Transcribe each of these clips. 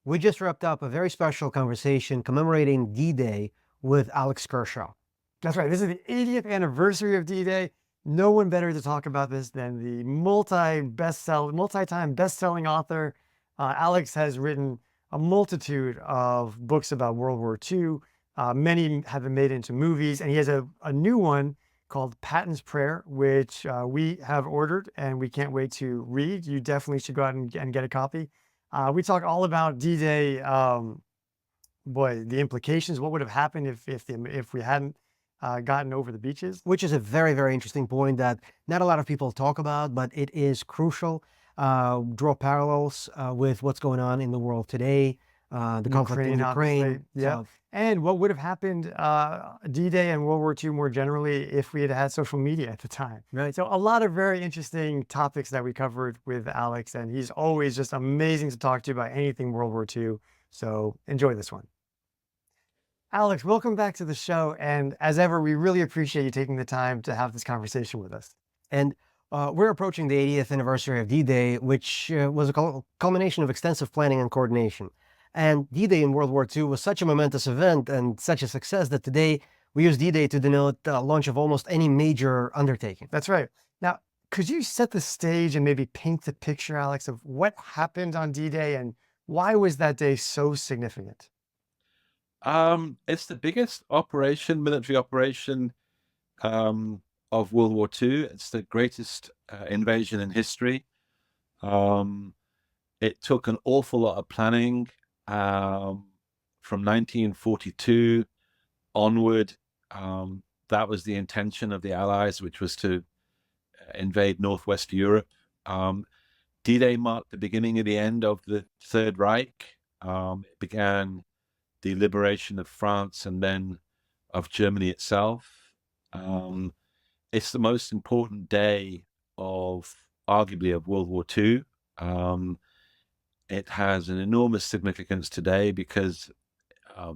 We just wrapped up a very special conversation commemorating D-Day with Alex Kershaw. That's right. This is the 80th anniversary of D-Day. No one better to talk about this than the multi-time best-selling author. Alex has written a multitude of books about World War II. Many have been made into movies, and he has a new one called Patton's Prayer, which we have ordered, and we can't wait to read. You definitely should go out and get a copy. We talk all about D-Day. Boy, the implications. What would have happened if we hadn't gotten over the beaches? Which is a very, very interesting point that not a lot of people talk about, but it is crucial. Draw parallels with what's going on in the world today, the conflict in Ukraine, obviously. Ukraine. Yep. And what would have happened D-Day and World War II more generally if we had had social media at the time? Right. So a lot of very interesting topics that we covered with Alex, and he's always just amazing to talk to about anything World War II. So enjoy this one. Alex, welcome back to the show. And as ever, we really appreciate you taking the time to have this conversation with us. And we're approaching the 80th anniversary of D-Day, which was a culmination of extensive planning and coordination. And D-Day in World War II was such a momentous event and such a success that today we use D-Day to denote the launch of almost any major undertaking. That's right. Now, could you set the stage and maybe paint the picture, Alex, of what happened on D-Day and why was that day so significant? It's the biggest military operation, of World War II. It's the greatest invasion in history. Um, it took an awful lot of planning from 1942 onward. That was the intention of the Allies, which was to invade Northwest Europe. D-Day marked the beginning of the end of the Third Reich. It began the liberation of France and then of Germany itself. It's the most important day arguably of World War II. It has an enormous significance today because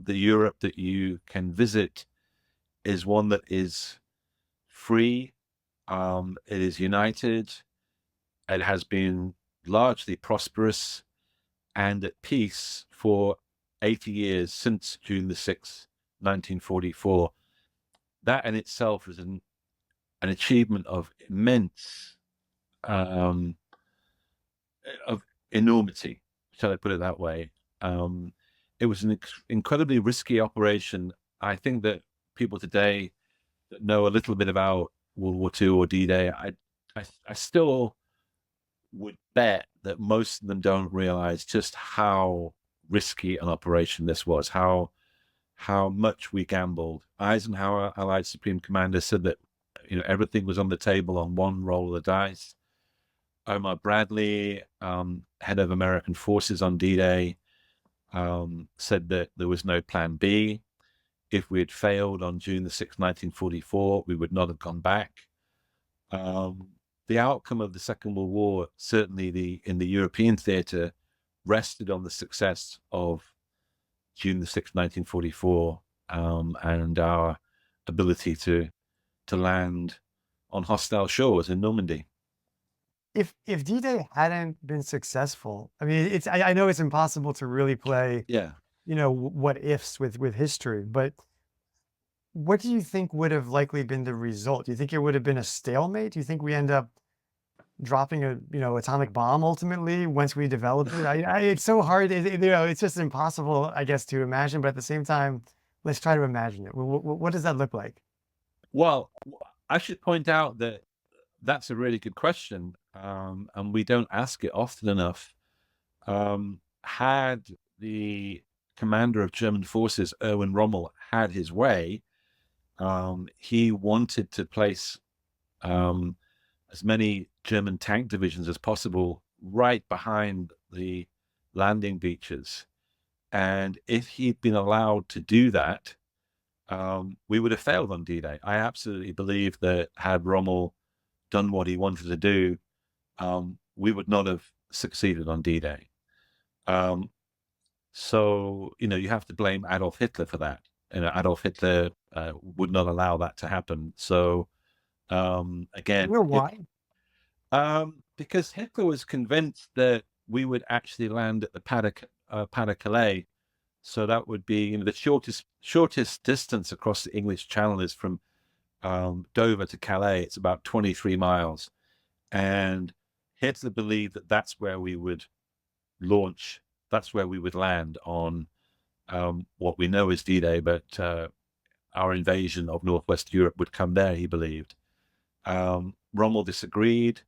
the Europe that you can visit is one that is free. It is united. It has been largely prosperous and at peace for 80 years since June the 6th, 1944. That in itself is an achievement of immense, of enormity, shall I put it that way. It was an incredibly risky operation. I think that people today that know a little bit about World War II or D-Day, I still would bet that most of them don't realize just how risky an operation this was, how much we gambled. Eisenhower, Allied Supreme Commander, said that everything was on the table on one roll of the dice. Omar Bradley, head of American forces on D-Day, said that there was no plan B. If we had failed on June the 6th, 1944, we would not have gone back. The outcome of the Second World War, certainly in the European theater, rested on the success of June the 6th, 1944, and our ability to land on hostile shores in Normandy. If D-Day hadn't been successful, I mean, I know it's impossible to really play, Yeah. what ifs with history, but what do you think would have likely been the result? Do you think it would have been a stalemate? Do you think we end up dropping a atomic bomb ultimately once we develop it? It's so hard. It's just impossible, I guess, to imagine. But at the same time, let's try to imagine it. What does that look like? Well, I should point out that that's a really good question, and we don't ask it often enough. Had the commander of German forces, Erwin Rommel, had his way, he wanted to place as many German tank divisions as possible right behind the landing beaches. And if he'd been allowed to do that, we would have failed on D-Day. I absolutely believe that had Rommel done what he wanted to do, we would not have succeeded on D-Day. So, you have to blame Adolf Hitler for that. Adolf Hitler would not allow that to happen. So, again, Why? because Hitler was convinced that we would actually land at the Pas-de-Calais. So that would be, you know, the shortest distance across the English Channel is from Dover to Calais. It's about 23 miles. And Hitler believed that that's where we would launch, that's where we would land on what we know is D-Day, but our invasion of Northwest Europe would come there, he believed. Rommel disagreed,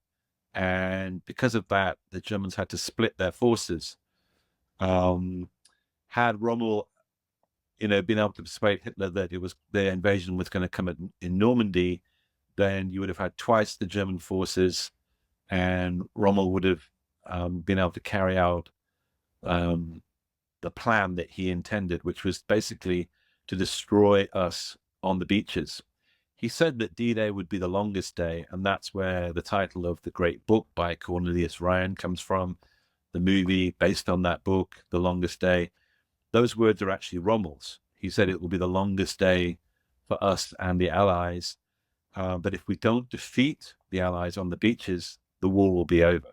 and because of that, the Germans had to split their forces. Had Rommel, you know, been able to persuade Hitler that their invasion was going to come in Normandy, then you would have had twice the German forces, and Rommel would have been able to carry out the plan that he intended, which was basically to destroy us on the beaches. He said that D-Day would be the longest day, and that's where the title of the great book by Cornelius Ryan comes from, the movie based on that book, The Longest Day. Those words are actually Rommel's. He said it will be the longest day for us and the Allies, but if we don't defeat the Allies on the beaches, the war will be over.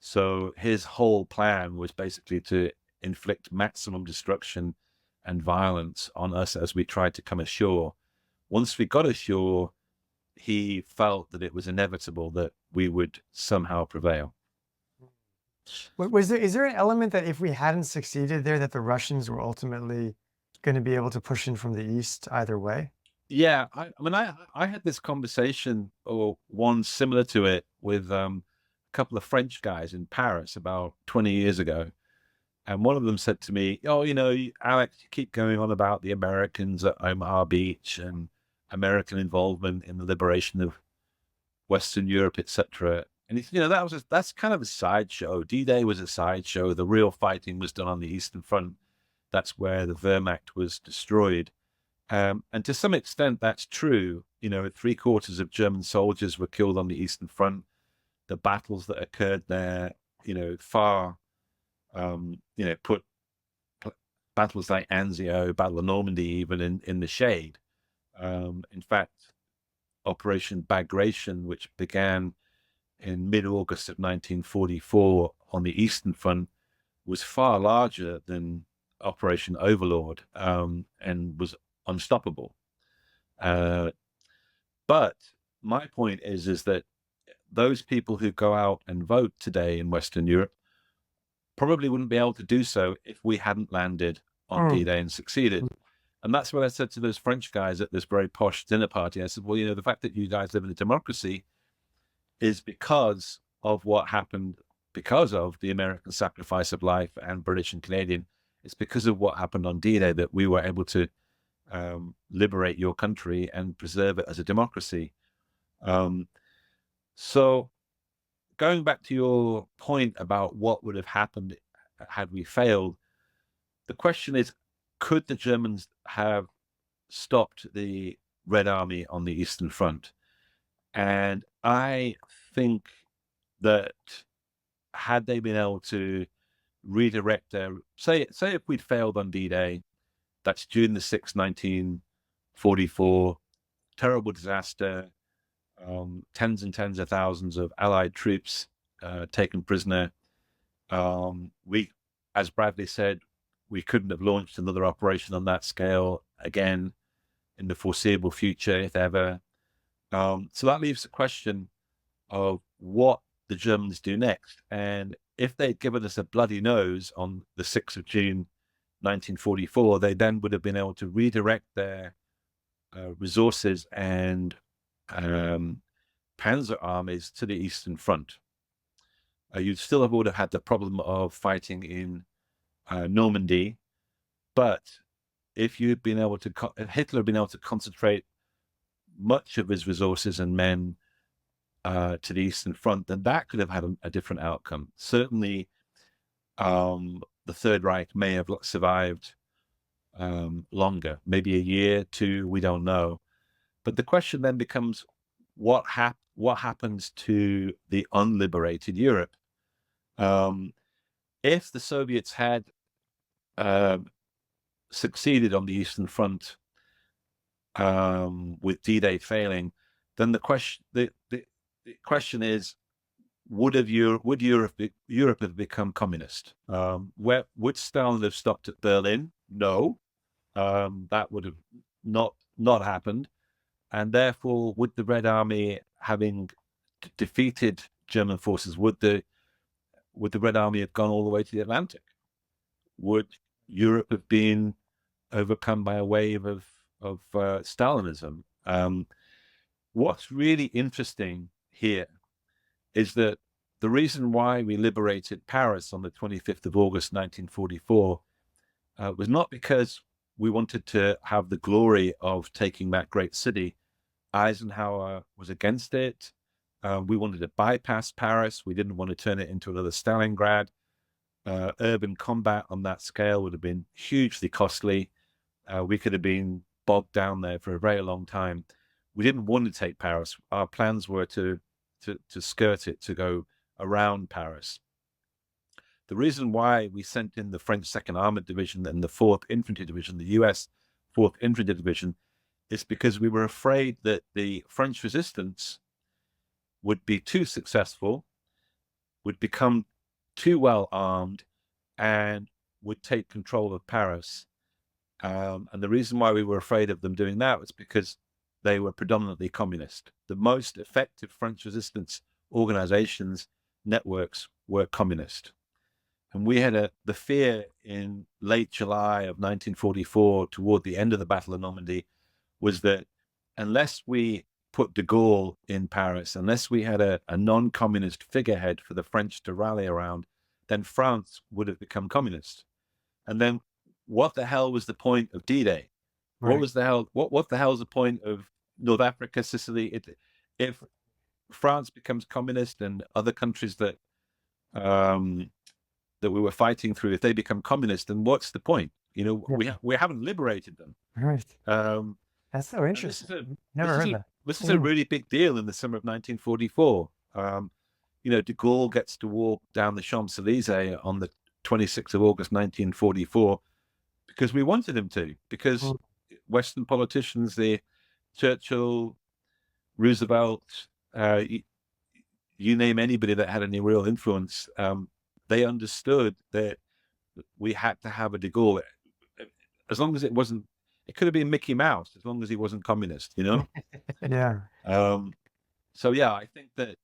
So his whole plan was basically to inflict maximum destruction and violence on us as we tried to come ashore. Once we got ashore, he felt that it was inevitable that we would somehow prevail. Is there an element that if we hadn't succeeded there, that the Russians were ultimately going to be able to push in from the east either way? Yeah, I mean, I had this conversation, or one similar to it, with a couple of French guys in Paris about 20 years ago. And one of them said to me, "Oh, you know, Alex, you keep going on about the Americans at Omaha Beach and American involvement in the liberation of Western Europe, etc." And he said, you know, that's kind of a sideshow. D-Day was a sideshow. The real fighting was done on the Eastern Front. That's where the Wehrmacht was destroyed. And to some extent, that's true. You know, 3/4 of German soldiers were killed on the Eastern Front. The battles that occurred there, you know, put battles like Anzio, Battle of Normandy, even in the shade. In fact, Operation Bagration, which began in mid-August of 1944 on the Eastern Front, was far larger than Operation Overlord, and was unstoppable. But my point is that those people who go out and vote today in Western Europe probably wouldn't be able to do so if we hadn't landed on D-Day and succeeded. And that's what I said to those French guys at this very posh dinner party. I said, well, you know, the fact that you guys live in a democracy is because of what happened, because of the American sacrifice of life, and British and Canadian. It's because of what happened on D-Day that we were able to liberate your country and preserve it as a democracy. So going back to your point about what would have happened had we failed, the question is, could the Germans have stopped the Red Army on the Eastern Front? And I think that had they been able to redirect their, say if we'd failed on D-Day, that's June the 6th, 1944, terrible disaster, tens and tens of thousands of Allied troops taken prisoner. We, as Bradley said, we couldn't have launched another operation on that scale again in the foreseeable future, if ever. So that leaves the question of what the Germans do next. And if they'd given us a bloody nose on the 6th of June, 1944, they then would have been able to redirect their resources and panzer armies to the Eastern Front. You'd still would have had the problem of fighting in Normandy, but if you'd been able to, if Hitler had been able to concentrate much of his resources and men to the Eastern Front, then that could have had a different outcome. Certainly, the Third Reich may have survived longer, maybe a year, 2, we don't know. But the question then becomes, what happens to the unliberated Europe? If the Soviets had succeeded on the Eastern Front with D-Day failing, then the question is, would Europe have become communist? Would Stalin have stopped at Berlin? No, that would have not happened. And therefore, would the Red Army, having defeated German forces, would the Red Army have gone all the way to the Atlantic? Would Europe have been overcome by a wave of Stalinism? What's really interesting here is that the reason why we liberated Paris on the 25th of August, 1944, was not because we wanted to have the glory of taking that great city. Eisenhower was against it. We wanted to bypass Paris. We didn't want to turn it into another Stalingrad. Urban combat on that scale would have been hugely costly. We could have been bogged down there for a very long time. We didn't want to take Paris. Our plans were to skirt it, to go around Paris. The reason why we sent in the French 2nd Armored Division and the 4th Infantry Division, the US 4th Infantry Division, is because we were afraid that the French resistance would be too successful, would become too well armed, and would take control of Paris. And the reason why we were afraid of them doing that was because they were predominantly communist. The most effective French resistance organizations, networks, were communist. And we had the fear in late July of 1944, toward the end of the Battle of Normandy, was that unless we put de Gaulle in Paris, unless we had a non-communist figurehead for the French to rally around, then France would have become communist. And then what the hell was the point of D-Day? Right. What was the hell? What the hell is the point of North Africa, Sicily? If France becomes communist and other countries that that we were fighting through, if they become communist, then what's the point? You know, we haven't liberated them. Right. That's so And interesting. Never heard that. This is a really big deal in the summer of 1944. You know, de Gaulle gets to walk down the Champs-Élysées on the 26th of August, 1944, because we wanted him to, because Western politicians, the Churchill, Roosevelt, you name anybody that had any real influence, they understood that we had to have a de Gaulle. As long as it wasn't, it could have been Mickey Mouse, as long as he wasn't communist, you know? Yeah. So yeah, I think that,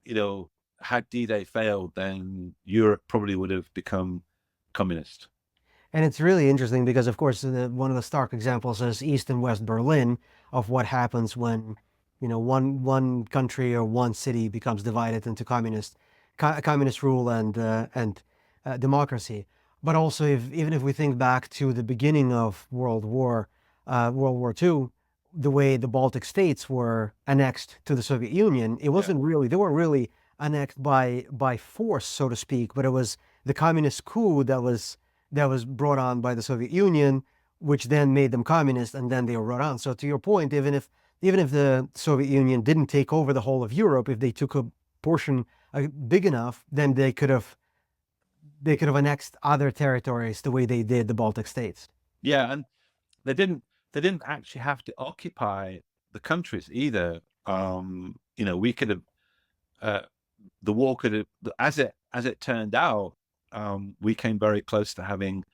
you know, had D-Day failed, then Europe probably would have become communist. And it's really interesting because, of course, one of the stark examples is East and West Berlin of what happens when, you know, one country or one city becomes divided into communist rule and democracy. But also, even if we think back to the beginning of World War II, the way the Baltic states were annexed to the Soviet Union, it wasn't really, they weren't really annexed by force, so to speak, but it was the communist coup that was brought on by the Soviet Union, which then made them communist, and then they were brought on. So to your point, even if the Soviet Union didn't take over the whole of Europe, if they took a portion big enough, then they could have annexed other territories the way they did the Baltic states. Yeah, and they didn't actually have to occupy the countries either. You know, we could have the war could have, as it turned out, we came very close to having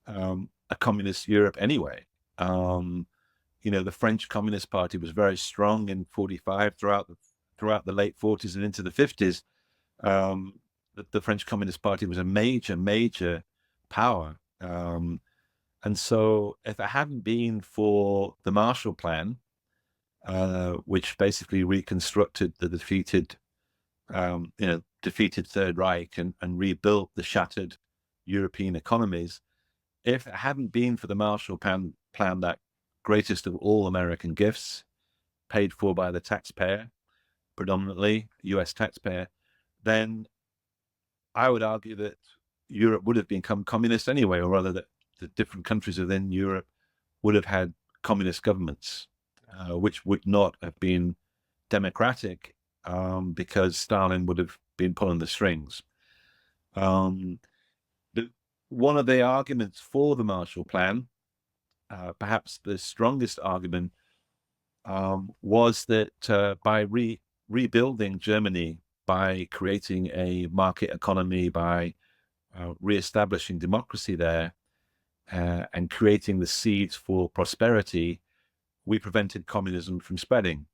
a communist Europe anyway. You know, the French Communist Party was very strong in 45 throughout the late 40s and into the 50s. The French Communist Party was a major power. And so if it hadn't been for the Marshall Plan, which basically reconstructed the defeated Third Reich and rebuilt the shattered European economies, if it hadn't been for the Marshall Plan, that greatest of all American gifts, paid for by the taxpayer, predominantly US taxpayer, then I would argue that Europe would have become communist anyway, or rather that the different countries within Europe would have had communist governments, which would not have been democratic, because Stalin would have been pulling the strings. One of the arguments for the Marshall Plan, perhaps the strongest argument, was that by rebuilding Germany by creating a market economy, by reestablishing democracy there, and creating the seeds for prosperity, we prevented communism from spreading.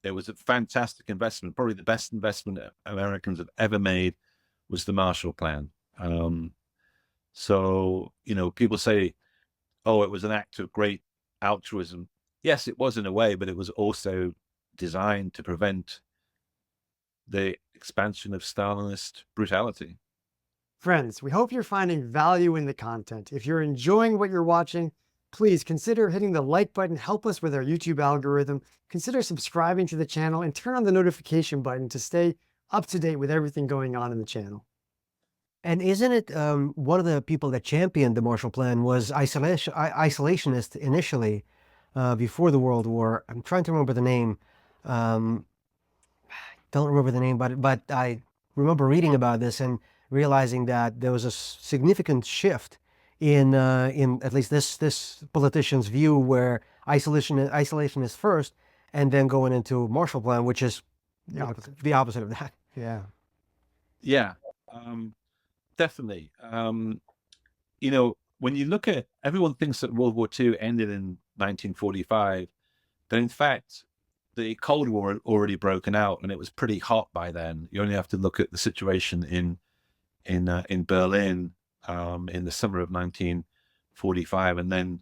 It was a fantastic investment. Probably the best investment Americans have ever made was the Marshall Plan. So, people say, oh, it was an act of great altruism. Yes, it was in a way, but it was also designed to prevent the expansion of Stalinist brutality. Friends, we hope you're finding value in the content. If you're enjoying what you're watching, please consider hitting the like button, help us with our YouTube algorithm, consider subscribing to the channel, and turn on the notification button to stay up to date with everything going on in the channel. And isn't it one of the people that championed the Marshall Plan was isolationist initially, before the World War? I'm trying to remember the name. Um, don't remember the name, but I remember reading about this and realizing that there was a significant shift in at least this politician's view, where isolation is first, and then going into Marshall Plan, which is the opposite of that. Yeah. Yeah, definitely. When you look at, everyone thinks that World War II ended in 1945, but in fact, the Cold War had already broken out, and it was pretty hot by then. You only have to look at the situation in Berlin in the summer of 1945, and then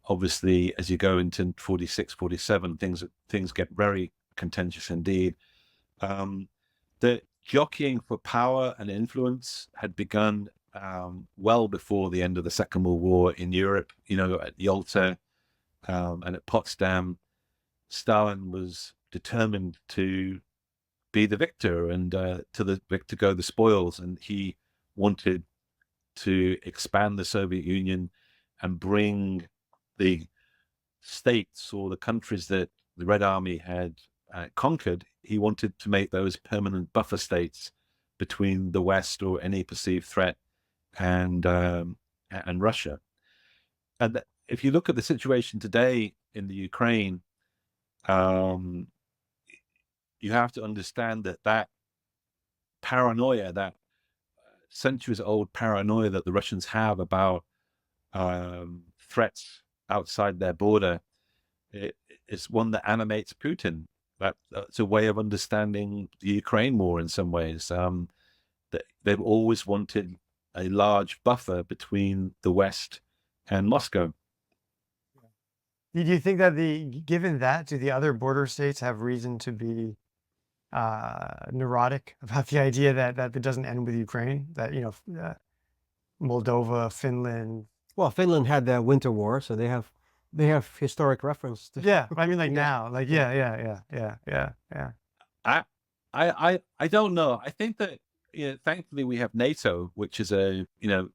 obviously as you go into 46, 47, things get very contentious indeed. The jockeying for power and influence had begun well before the end of the Second World War in Europe. At Yalta and at Potsdam, Stalin was determined to be the victor, and to the victor go the spoils. And he wanted to expand the Soviet Union and bring the states, or the countries that the Red Army had conquered. He wanted to make those permanent buffer states between the West or any perceived threat and Russia. And if you look at the situation today in the Ukraine, you have to understand that paranoia, that centuries-old paranoia that the Russians have about threats outside their border, it's one that animates Putin. That's a way of understanding the Ukraine war in some ways. That they've always wanted a large buffer between the West and Moscow. Do you think that given that, do the other border states have reason to be neurotic about the idea that it doesn't end with Ukraine? That, Moldova, Finland. Well, Finland had the Winter War, so they have historic reference to. Yeah, I mean, like now, like yeah. I don't know. I think that thankfully we have NATO, which is we have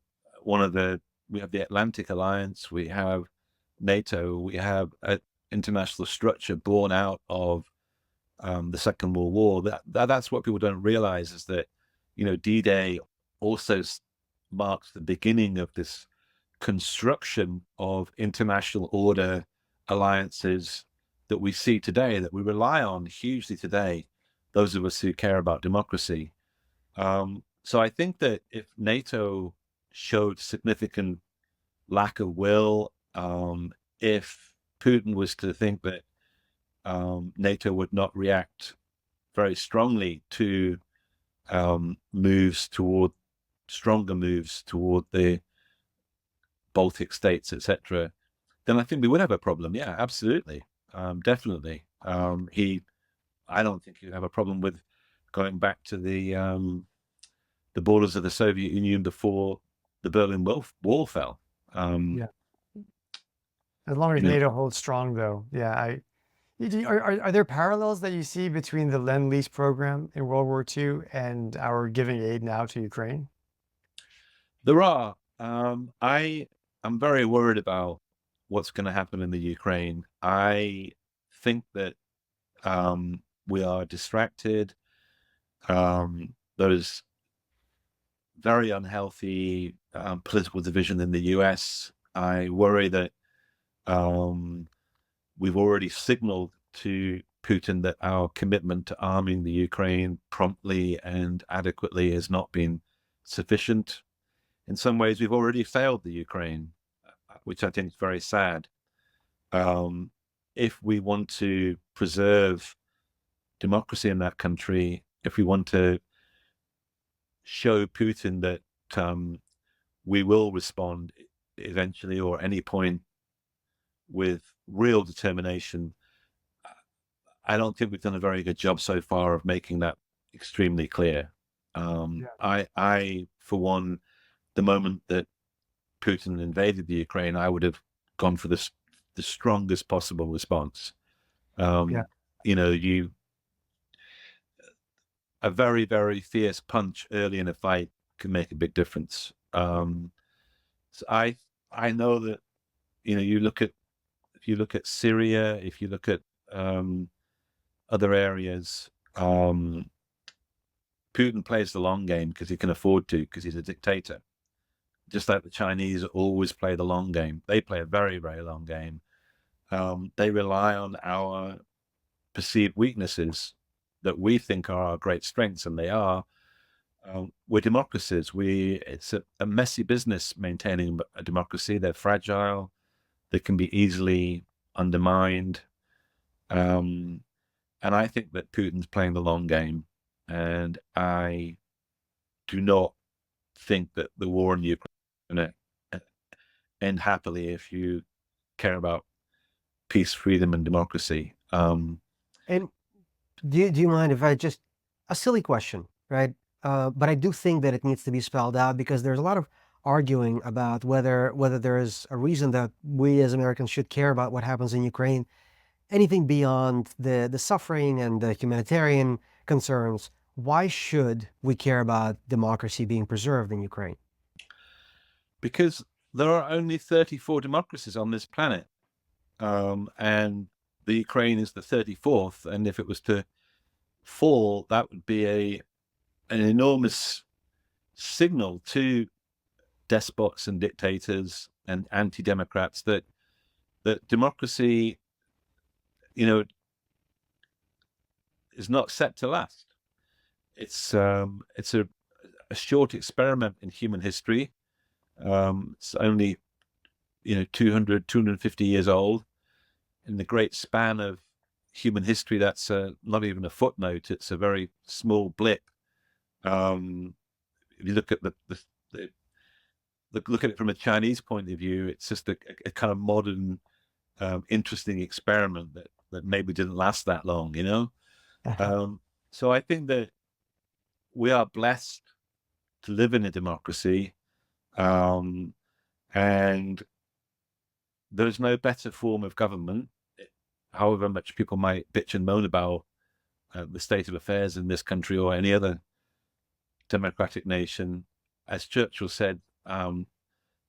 the Atlantic Alliance, we have NATO, we have an international structure born out of the Second World War. That's what people don't realize, is that D-Day also marks the beginning of this construction of international order alliances that we see today, that we rely on hugely today, those of us who care about democracy. So I think that if NATO showed significant lack of will, if Putin was to think that NATO would not react very strongly to stronger moves toward the Baltic states, etc., then I think we would have a problem. Yeah, absolutely, definitely. I don't think he'd have a problem with going back to the borders of the Soviet Union before the Berlin Wall fell. Yeah. As long as NATO holds strong, though. Yeah. Are there parallels that you see between the Lend-Lease program in World War II and our giving aid now to Ukraine? There are. I'm very worried about what's going to happen in the Ukraine. I think that we are distracted. There's very unhealthy political division in the US. I worry that we've already signaled to Putin that our commitment to arming the Ukraine promptly and adequately has not been sufficient. In some ways, we've already failed the Ukraine, which I think is very sad. If we want to preserve democracy in that country, if we want to show Putin that we will respond eventually or at any point with real determination, I don't think we've done a very good job so far of making that extremely clear. I, for one, the moment that Putin invaded the Ukraine, I would have gone for the strongest possible response. You know, a very, very fierce punch early in a fight can make a big difference. So I know that, you know, if you look at Syria, if you look at other areas, Putin plays the long game because he can afford to, because he's a dictator. Just like the Chinese always play the long game. They play a very, very long game. They rely on our perceived weaknesses that we think are our great strengths, and they are. We're democracies. It's a messy business maintaining a democracy. They're fragile. They can be easily undermined. And I think that Putin's playing the long game. And I do not think that the war in Ukraine is going to end happily if you care about peace, freedom, and democracy. And do you mind if I just, a silly question, right? But I do think that it needs to be spelled out, because there's a lot of arguing about whether there is a reason that we as Americans should care about what happens in Ukraine, anything beyond the suffering and the humanitarian concerns. Why should we care about democracy being preserved in Ukraine? Because there are only 34 democracies on this planet, and the Ukraine is the 34th. And if it was to fall, that would be an enormous signal to despots and dictators and anti-democrats that democracy, you know, is not set to last. It's a short experiment in human history. It's only, you know, 250 years old. In the great span of human history, that's not even a footnote. It's a very small blip. If you look at look at it from a Chinese point of view, it's just a kind of modern, interesting experiment that maybe didn't last that long, you know? So I think that we are blessed to live in a democracy, and there's no better form of government, however much people might bitch and moan about the state of affairs in this country or any other democratic nation. As Churchill said,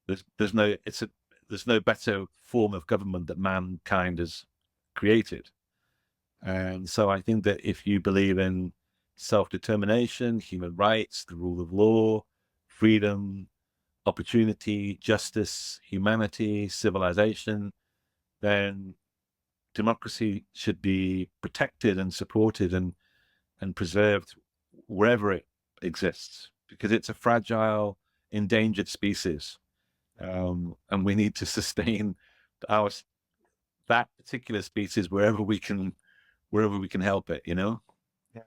there's no better form of government that mankind has created. And so I think that if you believe in self-determination, human rights, the rule of law, freedom, opportunity, justice, humanity, civilization, then democracy should be protected and supported and preserved wherever it exists, because it's a fragile, endangered species, and we need to sustain that particular species wherever we can help it. You know. Yeah.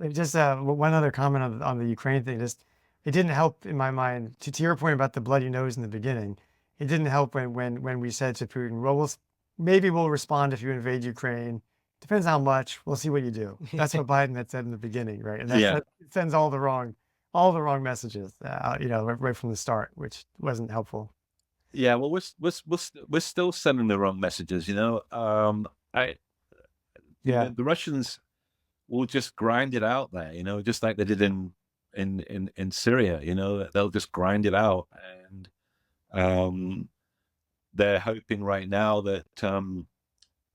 Just one other comment on the Ukraine thing. Just, it didn't help in my mind. To your point about the bloody nose in the beginning, it didn't help when we said to Putin, "Well, maybe we'll respond if you invade Ukraine. Depends how much. We'll see what you do." That's what Biden had said in the beginning, right? And that sends all the wrong messages, you know, right from the start, which wasn't helpful. Yeah, well, we're still sending the wrong messages, you know. The Russians will just grind it out there, you know, just like they did in Syria. You know, they'll just grind it out, and they're hoping right now that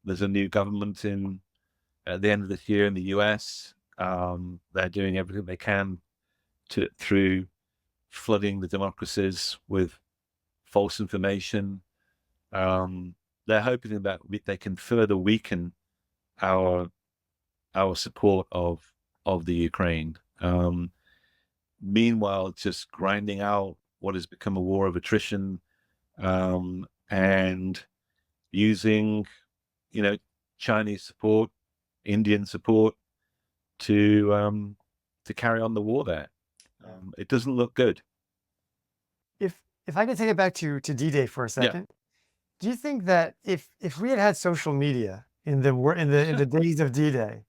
there's a new government at the end of this year in the US. They're doing everything they can through flooding the democracies with false information. They're hoping that they can further weaken our our support of the Ukraine. Meanwhile, just grinding out what has become a war of attrition, and using, you know, Chinese support, Indian support to carry on the war there. It doesn't look good. If I could take it back to D-Day for a Yeah. second, do you think that if we had had social media in the days of D-Day,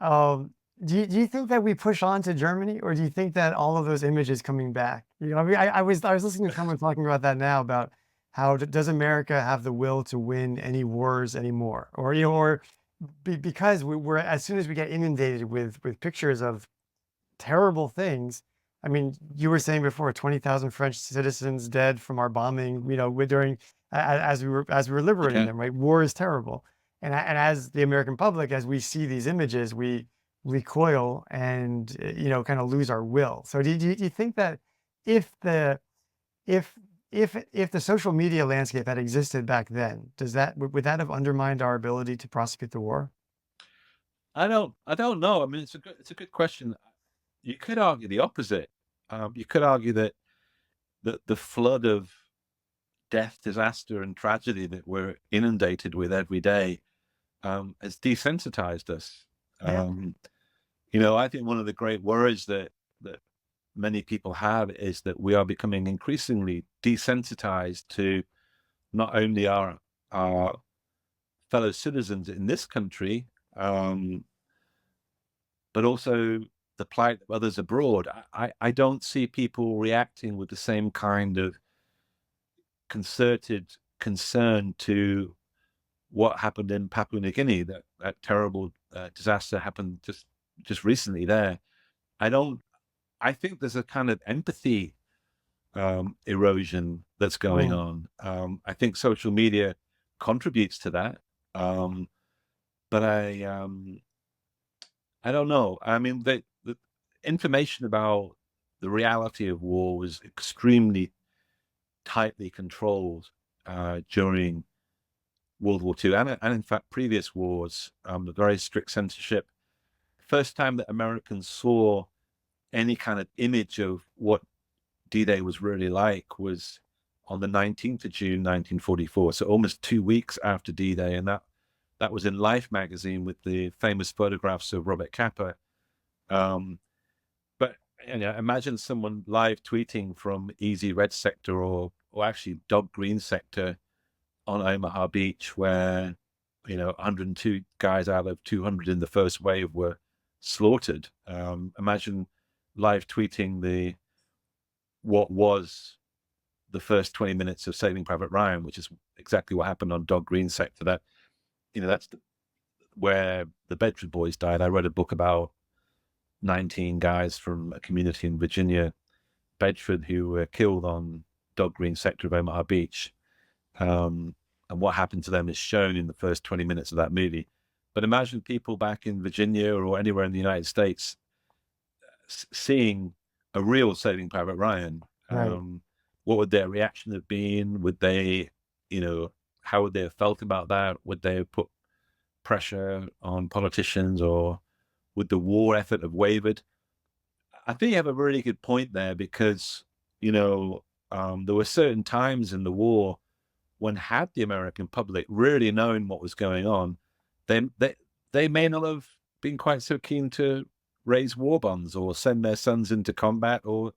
do you think that we push on to Germany, or do you think that all of those images coming back? You know, I mean, I was listening to someone talking about that now, about how does America have the will to win any wars anymore, or because we're, as soon as we get inundated with pictures of terrible things. I mean, you were saying before, 20,000 French citizens dead from our bombing, during as we were liberating Yeah. them, right? War is terrible. And as the American public, as we see these images, we recoil and, kind of lose our will. So do you think that if the if if the social media landscape had existed back then, would that have undermined our ability to prosecute the war? I don't know. I mean, it's a good question. You could argue the opposite. You could argue that the flood of death, disaster, and tragedy that we're inundated with every day has desensitized us. Yeah. Um, I think one of the great worries that many people have is that we are becoming increasingly desensitized to not only our fellow citizens in this country, um, but also the plight of others abroad. I don't see people reacting with the same kind of concerted concern to what happened in Papua New Guinea. That terrible disaster happened just recently there. I don't. I think there's a kind of empathy erosion that's going Mm. on. I think social media contributes to that, but I don't know. I mean, the information about the reality of war was extremely tightly controlled during World War II, and in fact previous wars. The very strict censorship. First time that Americans saw any kind of image of what D-Day was really like was on the 19th of June, 1944. So almost 2 weeks after D-Day, and that was in Life magazine with the famous photographs of Robert Capa. Um, but imagine someone live tweeting from Easy Red Sector or actually Dog Green Sector on Omaha Beach, where 102 guys out of 200 in the first wave were slaughtered. Imagine live tweeting what was the first 20 minutes of Saving Private Ryan, which is exactly what happened on Dog Green Sector. That's where the Bedford boys died. I wrote a book about 19 guys from a community in Virginia, Bedford, who were killed on Dog Green Sector of Omaha Beach. And what happened to them is shown in the first 20 minutes of that movie. But imagine people back in Virginia or anywhere in the United States seeing a real Saving Private Ryan. Right. What would their reaction have been? Would they, how would they have felt about that? Would they have put pressure on politicians, or would the war effort have wavered? I think you have a really good point there, because, there were certain times in the war when, had the American public really known what was going on, they may not have been quite so keen to raise war bonds or send their sons into combat or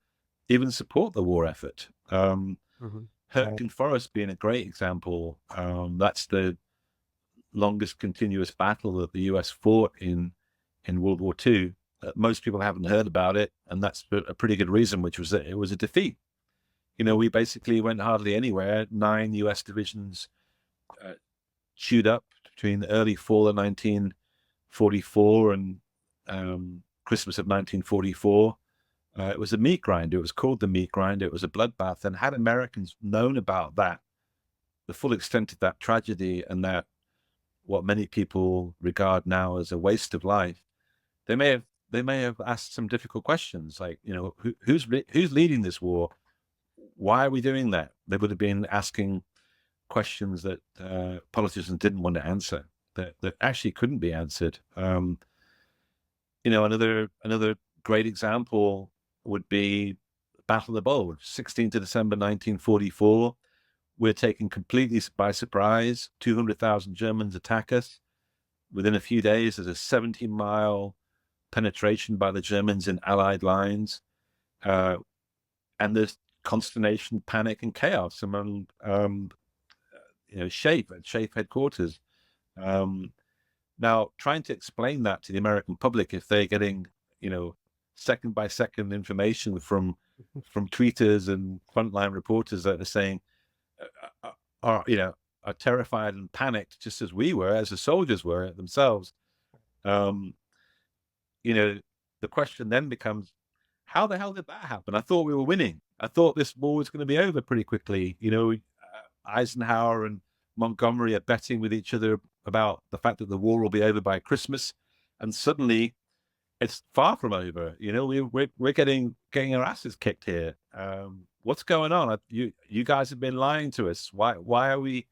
even support the war effort. Mhm. Right. Hurtgen Forest being a great example. That's the longest continuous battle that the US fought in World War II. Most people haven't heard about it, and that's a pretty good reason, which was that it was a defeat. We basically went hardly anywhere. 9 US divisions chewed up between the early fall of 1944 and Christmas of 1944. It was a meat grinder. It was called the meat grinder. It was a bloodbath. And had Americans known about that, the full extent of that tragedy, and that what many people regard now as a waste of life, they may have asked some difficult questions, like, who's leading this war? Why are we doing that? They would have been asking questions that politicians didn't want to answer, that actually couldn't be answered. Another great example would be Battle of the Bulge, 16th of December 1944. We're taken completely by surprise. 200,000 Germans attack us. Within a few days, there's a 70-mile penetration by the Germans in Allied lines. And there's consternation, panic, and chaos among, SHAEF at SHAEF headquarters. Now, trying to explain that to the American public, if they're getting, second by second information from tweeters and frontline reporters that are saying, are terrified and panicked, just as we were, as the soldiers were themselves. The question then becomes, how the hell did that happen? I thought we were winning. I thought this war was going to be over pretty quickly. Eisenhower and Montgomery are betting with each other about the fact that the war will be over by Christmas, and suddenly it's far from over. We're getting our asses kicked here. What's going on? You guys have been lying to us. Why are we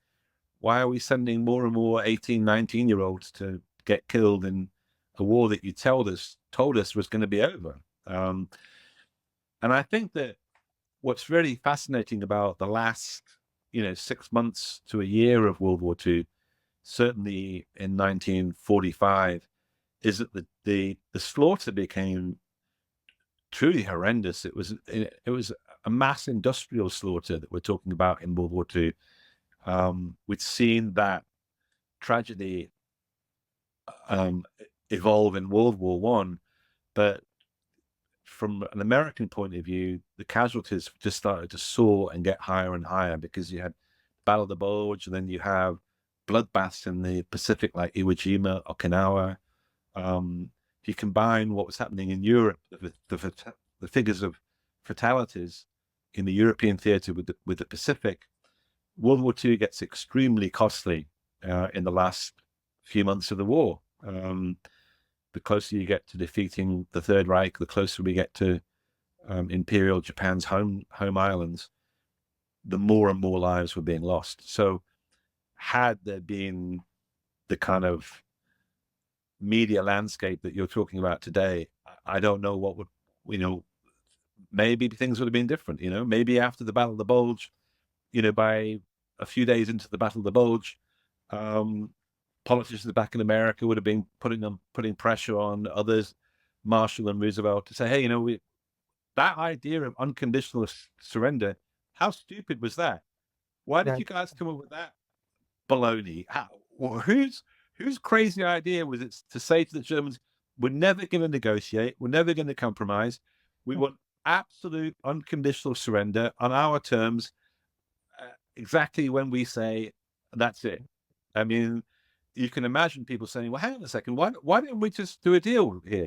sending more and more 18, 19-year-olds to get killed in a war that you told us was going to be over? And I think that what's really fascinating about the last 6 months to a year of World War II, certainly in 1945, is that the slaughter became truly horrendous. It was a mass industrial slaughter that we're talking about in World War II. We'd seen that tragedy evolve in World War One, but from an American point of view, the casualties just started to soar and get higher and higher, because you had Battle of the Bulge, and then you have bloodbaths in the Pacific like Iwo Jima, Okinawa. If you combine what was happening in Europe, the figures of fatalities in the European theater with the Pacific, World War II gets extremely costly in the last few months of the war. The closer you get to defeating the Third Reich, the closer we get to Imperial Japan's home islands, the more and more lives were being lost. So had there been the kind of media landscape that you're talking about today, I don't know what would, maybe things would have been different. Maybe after the Battle of the Bulge, by a few days into the Battle of the Bulge, politicians back in America would have been putting pressure on others, Marshall and Roosevelt, to say, hey, that idea of unconditional surrender, how stupid was that? Why did you guys come up with that baloney? Whose crazy idea was it to say to the Germans, we're never going to negotiate, we're never going to compromise, we want absolute unconditional surrender on our terms, exactly when we say that's it. I mean, you can imagine people saying, well, hang on a second, why don't we just do a deal here?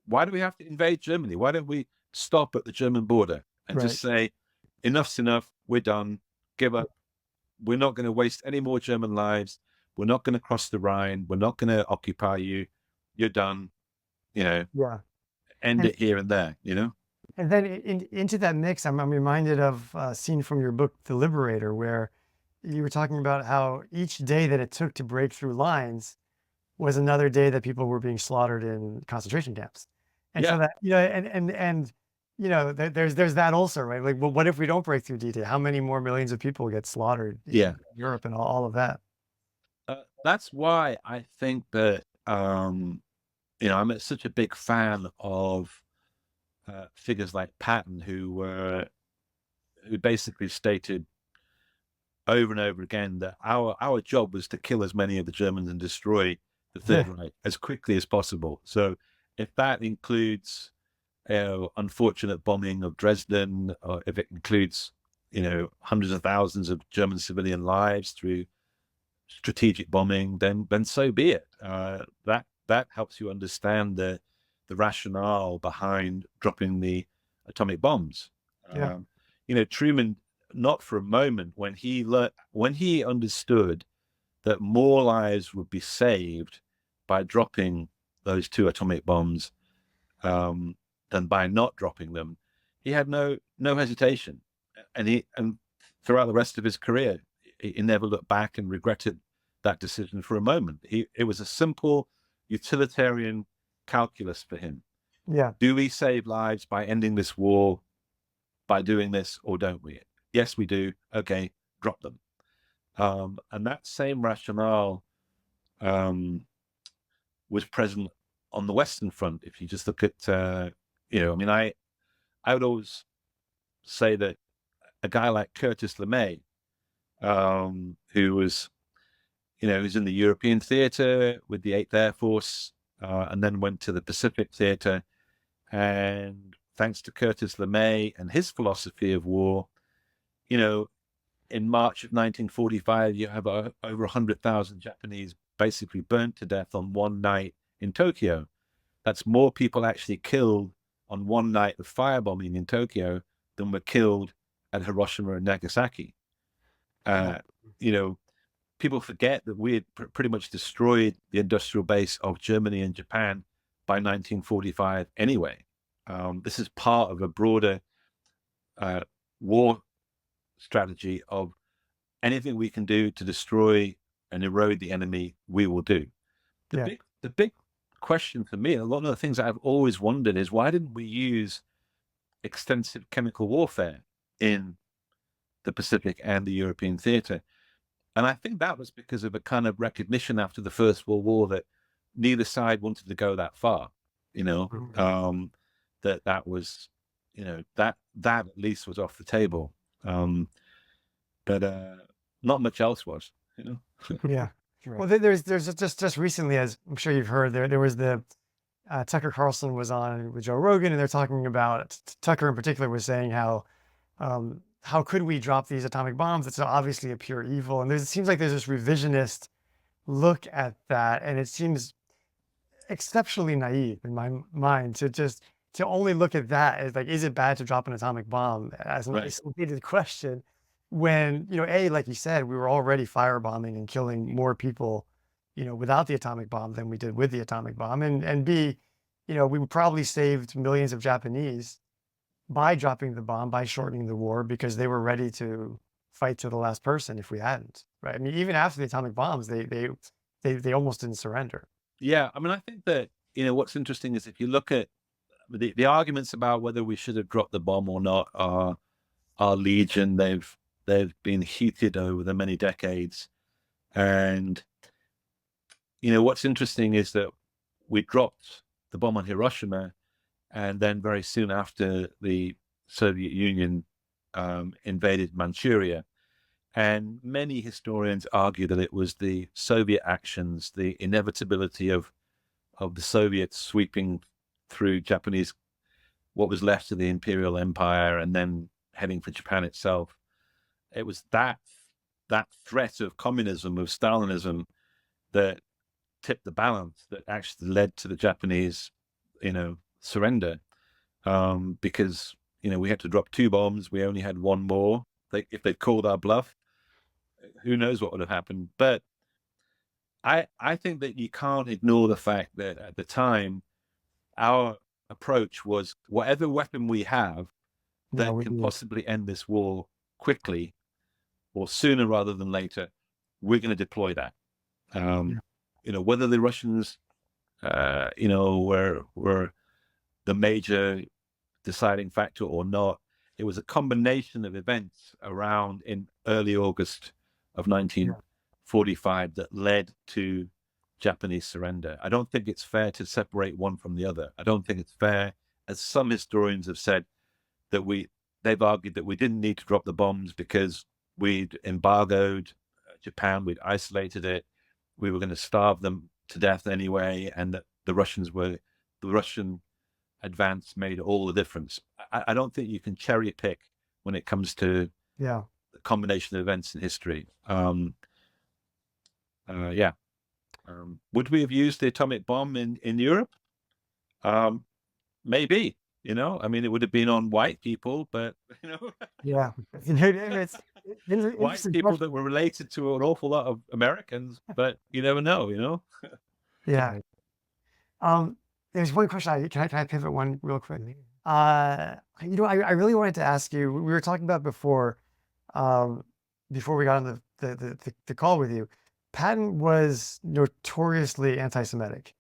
Why do we have to invade Germany? Why don't we stop at the German border and just say, enough's enough, we're done, give up. We're not going to waste any more German lives. We're not going to cross the Rhine. We're not going to occupy you. You're done. End it here and there, And then into that mix, I'm reminded of a scene from your book, The Liberator, where you were talking about how each day that it took to break through lines was another day that people were being slaughtered in concentration camps. And so that, there's that also, right? Like, well, what if we don't break through D-Day? How many more millions of people get slaughtered in Europe and all of that? That's why I think that, I'm such a big fan of figures like Patton, who basically stated over and over again that our job was to kill as many of the Germans and destroy the Third Reich as quickly as possible. So if that includes unfortunate bombing of Dresden, or if it includes hundreds of thousands of German civilian lives through strategic bombing, then so be it. That helps you understand the rationale behind dropping the atomic bombs. Truman, not for a moment, when he understood that more lives would be saved by dropping those 2 atomic bombs than by not dropping them, he had no hesitation, and throughout the rest of his career, he never looked back and regretted that decision for a moment. It was a simple utilitarian calculus for him. Yeah. Do we save lives by ending this war, by doing this, or don't we? Yes, we do. Okay, drop them. And that same rationale was present on the Western Front. If you just look at, I mean, I would always say that a guy like Curtis LeMay, who was, who's in the European theater with the 8th Air Force, and then went to the Pacific theater. And thanks to Curtis LeMay and his philosophy of war, in March of 1945, you have over 100,000 Japanese basically burnt to death on one night in Tokyo. That's more people actually killed on one night of firebombing in Tokyo than were killed at Hiroshima and Nagasaki. People forget that we had pretty much destroyed the industrial base of Germany and Japan by 1945 anyway. This is part of a broader war strategy of anything we can do to destroy and erode the enemy, we will do. The big question for me, and a lot of the things I've always wondered, is why didn't we use extensive chemical warfare in the Pacific and the European theater? And I think that was because of a kind of recognition after the First World War that neither side wanted to go that far, that was, that at least was off the table. But not much else was, Yeah. Well, there's just recently, as I'm sure you've heard, there was the Tucker Carlson was on with Joe Rogan, and they're talking about, Tucker in particular was saying how could we drop these atomic bombs? It's obviously a pure evil. And it seems like there's this revisionist look at that, and it seems exceptionally naive in my mind to only look at that as like, is it bad to drop an atomic bomb, as an isolated question, when, A, like you said, we were already firebombing and killing more people, without the atomic bomb than we did with the atomic bomb. And B, we probably saved millions of Japanese by dropping the bomb, by shortening the war, because they were ready to fight to the last person if we hadn't, right? I mean, even after the atomic bombs, they almost didn't surrender. Yeah, I mean, I think that, what's interesting is if you look at the arguments about whether we should have dropped the bomb or not are legion. They've been heated over the many decades. And, what's interesting is that we dropped the bomb on Hiroshima, and then very soon after, the Soviet Union invaded Manchuria. And many historians argue that it was the Soviet actions, the inevitability of the Soviets sweeping through Japanese, what was left of the imperial empire, and then heading for Japan itself. It was that threat of communism, of Stalinism, that tipped the balance, that actually led to the Japanese, surrender. Because, we had to drop 2 bombs. We only had 1 more. If they'd called our bluff, who knows what would have happened. But I think that you can't ignore the fact that at the time, our approach was whatever weapon we have that can possibly end this war quickly, or sooner rather than later, we're going to deploy that. Whether the Russians, were the major deciding factor or not, it was a combination of events around in early August of 1945 that led to Japanese surrender. I don't think it's fair to separate one from the other. I don't think it's fair, as some historians have said, that they've argued that we didn't need to drop the bombs because we'd embargoed Japan, we'd isolated it, we were going to starve them to death anyway, and that the Russian advance made all the difference. I don't think you can cherry pick when it comes to the combination of events in history. Would we have used the atomic bomb in Europe? Maybe. I mean, it would have been on white people, but It's white people that were related to an awful lot of Americans, but you never know. Yeah. There's one question. Can I pivot one real quick? I really wanted to ask you. We were talking about before we got on the call with you. Patton was notoriously anti-Semitic.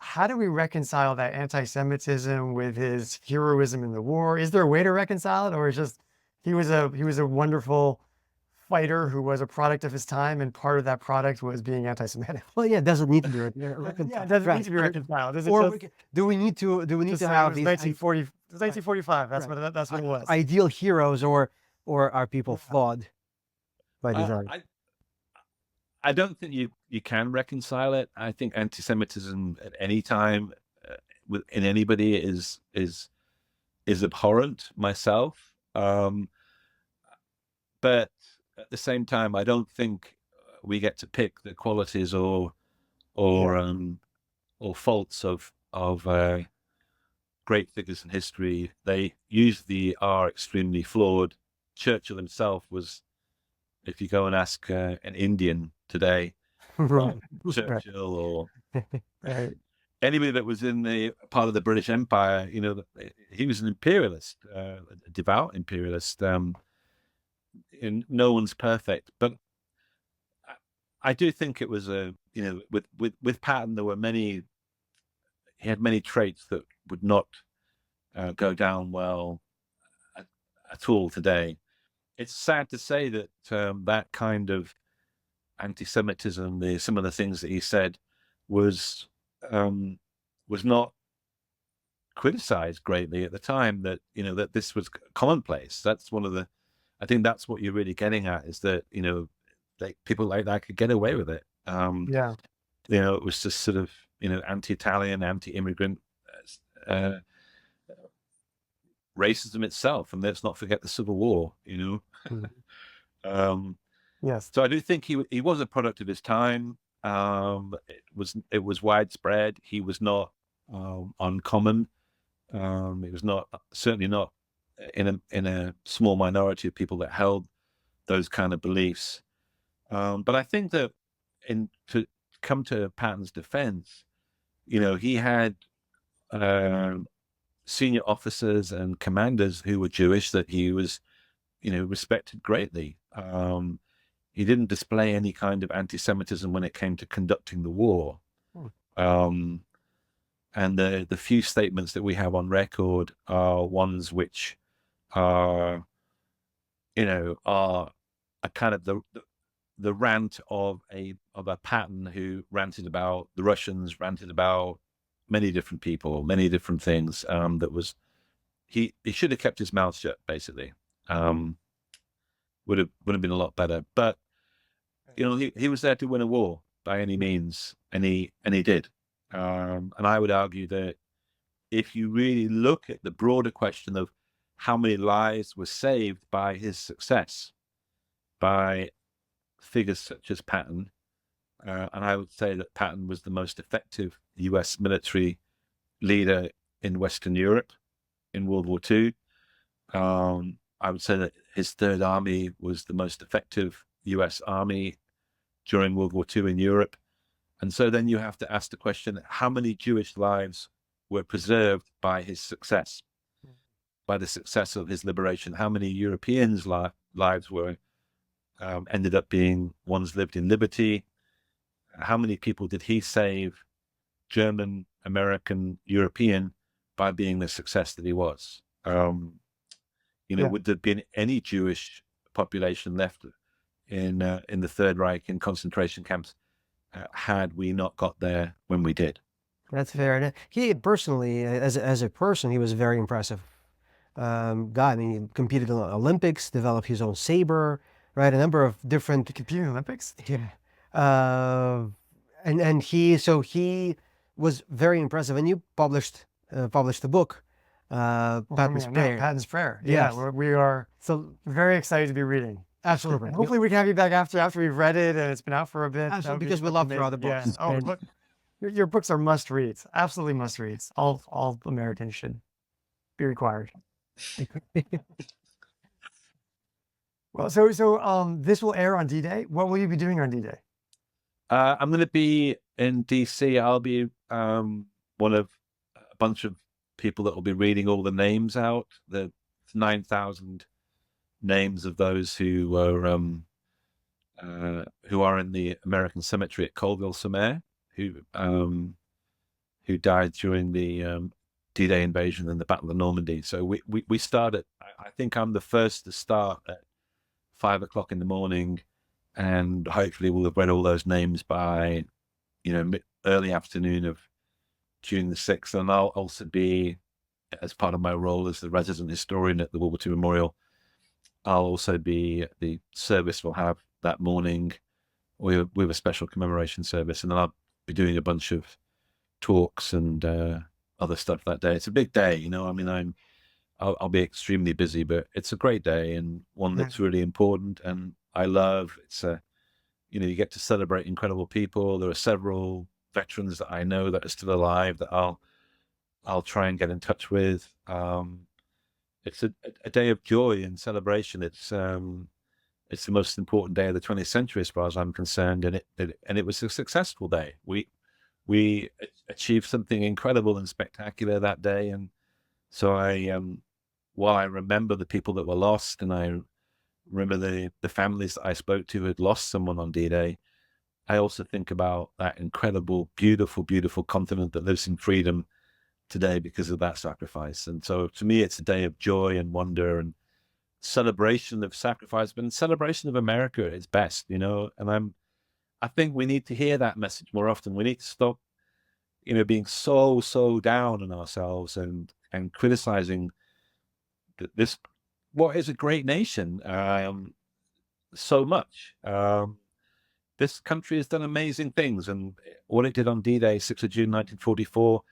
how do we reconcile that anti-Semitism with his heroism in the war? Is there a way to reconcile it, or is just he was a wonderful fighter who was a product of his time, and part of that product was being anti-Semitic? Well, yeah, it doesn't need to be Yeah, reconciled. it doesn't Right. need to be reconciled. Is it Or just do we need to just say it have was these 1940? It was 1945. That's right, what it was. ideal heroes, or are people Yeah. flawed by Uh, design? I don't think you can reconcile it. I think anti-Semitism at any time in anybody is abhorrent myself. But at the same time, I don't think we get to pick the qualities or Yeah. or faults of great figures in history. They usually are extremely flawed. Churchill himself was, if you go and ask an Indian today, Right. Right. Churchill or Right. anybody that was in the part of the British Empire, he was an imperialist, a devout imperialist. And no one's perfect, but I do think it was with Patton, there were many. He had many traits that would not go down well at all today. It's sad to say that that kind of anti-Semitism, some of the things that he said, was was not criticized greatly at the time. That that this was commonplace. That's one of the. I think that's what you're really getting at, is that like people like that could get away with it. Yeah. It was just sort of anti-Italian, anti-immigrant. Uh, Racism itself, and let's not forget the Civil War. Mhm. Um, Yes. so I do think he was a product of his time. It was widespread. He was not uncommon. It was not certainly not in a small minority of people that held those kind of beliefs. But I think that to come to Patton's defense, he had senior officers and commanders who were Jewish that he was, respected greatly. He didn't display any kind of anti-Semitism when it came to conducting the war. Hmm. And the few statements that we have on record are ones which are, are a kind of the rant of a Patton who ranted about the Russians, ranted about many different people, many different things. That was he should have kept his mouth shut, basically. Would have been a lot better. But he was there to win a war by any means, and he did. And I would argue that if you really look at the broader question of how many lives were saved by his success, by figures such as Patton, and I would say that Patton was the most effective U.S. military leader in Western Europe in World War II. I would say that his Third Army was the most effective U.S. Army during World War II in Europe. And so then you have to ask the question, how many Jewish lives were preserved by his success, by the success of his liberation? How many Europeans' lives were ended up being ones lived in liberty? How many people did he save, German, American, European, by being the success that he was? Yeah. Would there have been any Jewish population left in the Third Reich in concentration camps had we not got there when we did? That's fair. And he personally, as a person, he was a very impressive guy. I mean, he competed in the Olympics, developed his own saber, right? A number of different. To compete in the Olympics? Yeah. And he was very impressive. And you published a book, Patton's Prayer. Patton's Prayer. Yes. Yeah, we are So very excited to be reading. absolutely. And hopefully we can have you back after we've read it and it's been out for a bit. That would Absolutely, be because we love your other amazing. books. Yeah. Oh, And- look, your books are must reads. Absolutely must reads. All Americans should be required. Well, so this will air on D-Day. What will you be doing on D-Day? I'm going to be in DC. I'll be one of a bunch of people that will be reading all the names out. The 9,000 names of those who are in the American Cemetery at Colville-sur-Mer, who who died during the D-Day invasion and the Battle of Normandy. So we started. I think I'm the first to start at 5 o'clock in the morning, and hopefully we'll have read all those names by early afternoon of June the 6th. And I'll also be, as part of my role as the resident historian at the World War II Memorial, I'll also be the service we'll have that morning. We have a special commemoration service, and then I'll be doing a bunch of talks and other stuff that day. It's a big day, I mean, I'll be extremely busy, but it's a great day and one that's really important. And I love it's you get to celebrate incredible people. There are several veterans that I know that are still alive that I'll try and get in touch with. It's a day of joy and celebration. It's the most important day of the 20th century, as far as I'm concerned, and it was a successful day. We achieved something incredible and spectacular that day, and so while I remember the people that were lost, and I remember the families that I spoke to who had lost someone on D-Day, I also think about that incredible, beautiful, beautiful continent that lives in freedom today because of that sacrifice. And so to me, it's a day of joy and wonder and celebration of sacrifice, but celebration of America at its best, and I think we need to hear that message more often. We need to stop, being so down on ourselves and criticizing this, what is a great nation, so much. This country has done amazing things, and what it did on D-Day, 6th of June, 1944,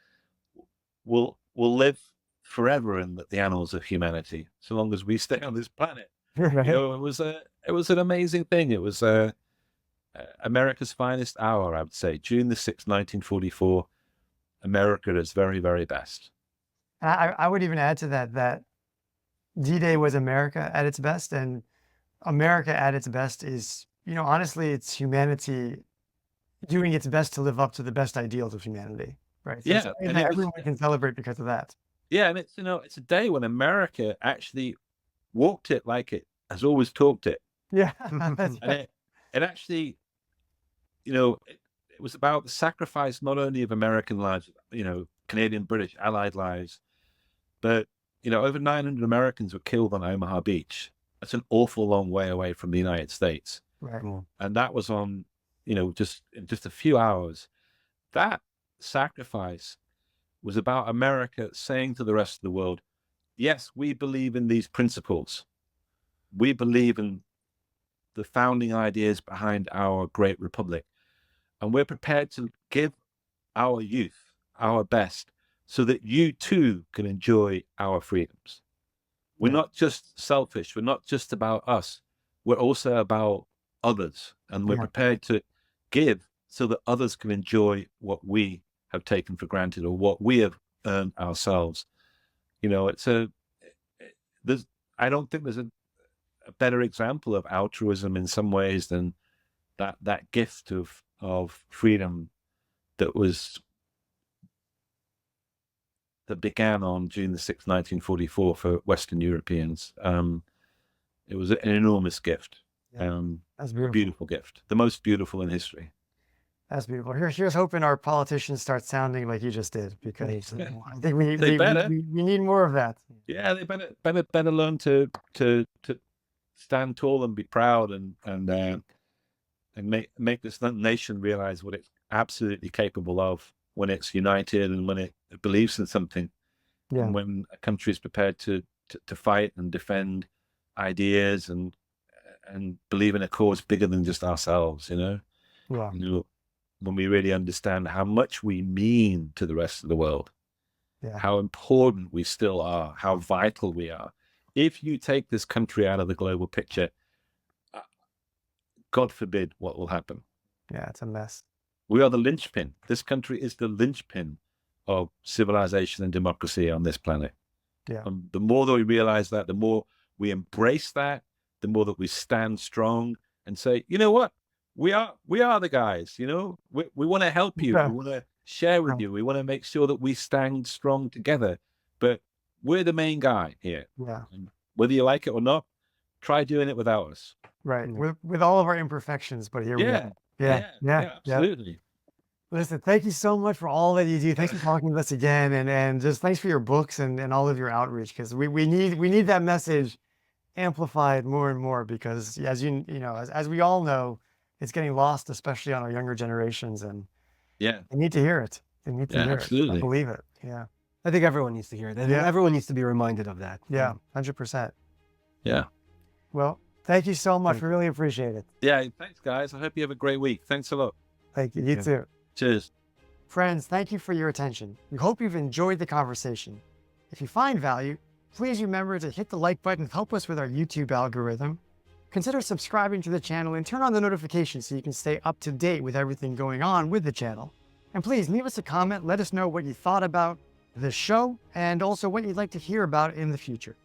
will live forever in the annals of humanity, so long as we stay on this planet. Right. It was an amazing thing. It was America's finest hour, I would say. June the 6th, 1944, America at its very, very best. I would even add to that D-Day was America at its best, and America at its best is, honestly, it's humanity doing its best to live up to the best ideals of humanity, right? So Yeah, and everyone can celebrate because of that. Yeah, and it's a day when America actually walked it like it has always talked it. Yeah, And it actually, it was about the sacrifice not only of American lives, Canadian, British, Allied lives, but over 900 Americans were killed on Omaha Beach. That's an awful long way away from the United States. right. And that was on, just in just a few hours. That sacrifice was about America saying to the rest of the world, yes, we believe in these principles. We believe in the founding ideas behind our great republic. And we're prepared to give our youth our best so that you too can enjoy our freedoms. We're not just selfish. We're not just about us. We're also about others. And we're prepared to give so that others can enjoy what we have taken for granted or what we have earned ourselves. I don't think there's a better example of altruism in some ways than that gift of freedom that began on June the 6th, 1944 for Western Europeans. It was an enormous gift. That's beautiful. Beautiful gift. The most beautiful in history. That's beautiful. Here's hoping our politicians start sounding like you just did, because I think we need more of that. Yeah, they better learn to stand tall and be proud and make this nation realize what it's absolutely capable of when it's united and when it believes in something. Yeah. And when a country is prepared to fight and defend ideas and believe in a cause bigger than just ourselves, Yeah. When we really understand how much we mean to the rest of the world, Yeah. how important we still are, how vital we are. If you take this country out of the global picture, God forbid what will happen. Yeah, it's a mess. We are the linchpin. This country is the linchpin of civilization and democracy on this planet. Yeah. And the more that we realize that, the more we embrace that, the more that we stand strong and say, you know what? We are the guys, we want to help you. Yeah. We want to share with you. We want to make sure that we stand strong together, but we're the main guy here. Yeah. And whether you like it or not, try doing it without us. Right. With all of our imperfections, but here we are. Yeah, Yeah. absolutely. Listen, thank you so much for all that you do. Thanks for talking with us again, and just thanks for your books and all of your outreach, because we need that message amplified more and more, because as as we all know, it's getting lost, especially on our younger generations, and Yeah, they need to hear it. They need to yeah, hear it. I absolutely. believe it. Yeah. I think everyone needs to hear it, and Yeah. everyone needs to be reminded of that. Yeah. 100%. Yeah. Well, thank you so much. Thank We really appreciate it. Yeah, thanks, guys. I hope you have a great week. Thanks a lot. Thank you. You Yeah. too. Cheers. Friends, thank you for your attention. We hope you've enjoyed the conversation. If you find value, please remember to hit the like button to help us with our YouTube algorithm. Consider subscribing to the channel and turn on the notifications so you can stay up to date with everything going on with the channel. And please leave us a comment. Let us know what you thought about the show and also what you'd like to hear about in the future.